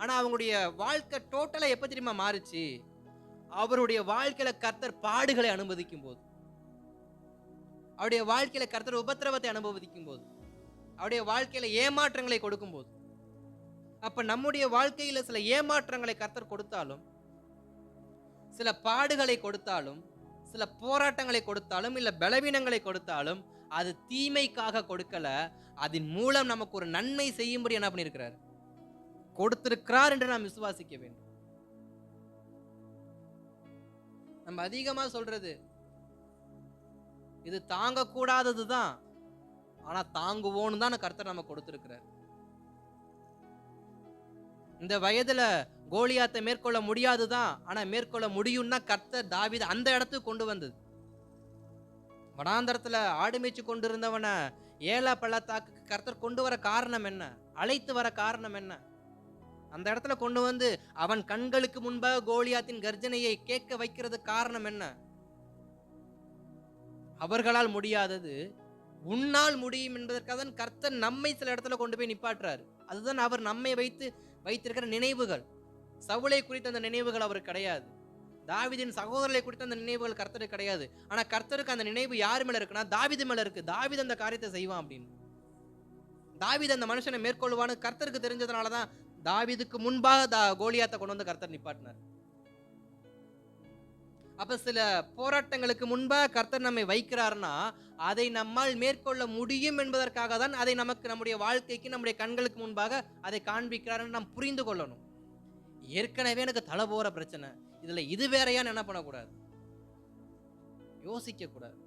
ஆனா அவங்களுடைய வாழ்க்கை டோட்டலா எப்ப தெரியுமா மாறுச்சு? அவருடைய வாழ்க்கையில கர்த்தர் பாடுகளை அனுமதிக்கும் போது, அவருடைய வாழ்க்கையில கர்த்தர் உபத்திரவத்தை அனுபவிக்கும் போது, அவருடைய வாழ்க்கையில ஏமாற்றங்களை கொடுக்கும் போது. அப்ப நம்முடைய வாழ்க்கையில சில ஏமாற்றங்களை கர்த்தர் கொடுத்தாலும், சில பாடுகளை கொடுத்தாலும், சில போராட்டங்களை கொடுத்தாலும், இல்ல பலவீனங்களை கொடுத்தாலும், அது தீமைக்காக கொடுக்கல. அதன் மூலம் நமக்கு ஒரு நன்மை செய்யும்படி என்ன பண்ணியிருக்கிறார்? கொடுத்திருக்கிறார் என்று நாம் விசுவாசிக்க வேண்டும். நம்ம அதிகமா சொல்றது, இது தாங்கக்கூடாதது தான். ஆனா தாங்குவோன்னு தான் கர்த்தர் நமக்கு கொடுத்திருக்கிறார். இந்த வயதுல கோலியாத்தை மேற்கொள்ள முடியாதுதான். ஆனா மேற்கொள்ள முடியும்னா கர்த்தர் தாவீதை அந்த இடத்துக்கு கொண்டு வந்தது. வனாந்தரத்துல ஆடு மேய்ச்சு கொண்டிருந்தவன ஏலா பள்ளத்தாக்குக்கு கர்த்தர் கொண்டு வர காரணம் என்ன? அழைத்து வர காரணம் என்ன? அந்த இடத்துல கொண்டு வந்து அவன் கண்களுக்கு முன்பாக கோலியாத்தின் கர்ஜனையை கேட்க வைக்கிறது காரணம் என்ன? அவர்களால் முடியாதது உன்னால் முடியும் என்பதற்காக தான் கர்த்தர் நம்மை சில இடத்துல கொண்டு போய் நிப்பாட்டுறாரு. அதுதான் அவர் நம்மை வைத்திருக்கிற நினைவுகள். சவுலை குறித்த அந்த நினைவுகள் அவருக்கு கிடையாது. தாவீதின் சகோதரரை குறித்த அந்த நினைவுகள் கர்த்தருக்கு கிடையாது. ஆனா கர்த்தருக்கு அந்த நினைவு யார் மேல இருக்குன்னா தாவீது மேல இருக்கு. தாவீது அந்த காரியத்தை செய்வான் அப்படின்னு. தாவீது அந்த மனுஷனை மேற்கொள்வான்னு கர்த்தருக்கு தெரிஞ்சதுனாலதான் தாவீதுக்கு முன்பாக கோலியாத்தை கொண்டு வந்து கர்த்தர் நிப்பாட்டினார். அப்ப சில போராட்டங்களுக்கு முன்பாக கர்த்தர் நம்மை வைக்கிறார்னா அதை நம்மால் மேற்கொள்ள முடியும் என்பதற்காக தான் அதை நமக்கு நம்முடைய வாழ்க்கைக்கு நம்முடைய கண்களுக்கு முன்பாக அதை காண்பிக்கிறார்னு நாம் புரிந்து கொள்ளணும். ஏற்கனவே எனக்கு தலை போற பிரச்சனை, இதுல இது வேறையான்னு என்ன பண்ணக்கூடாது? யோசிக்க கூடாது.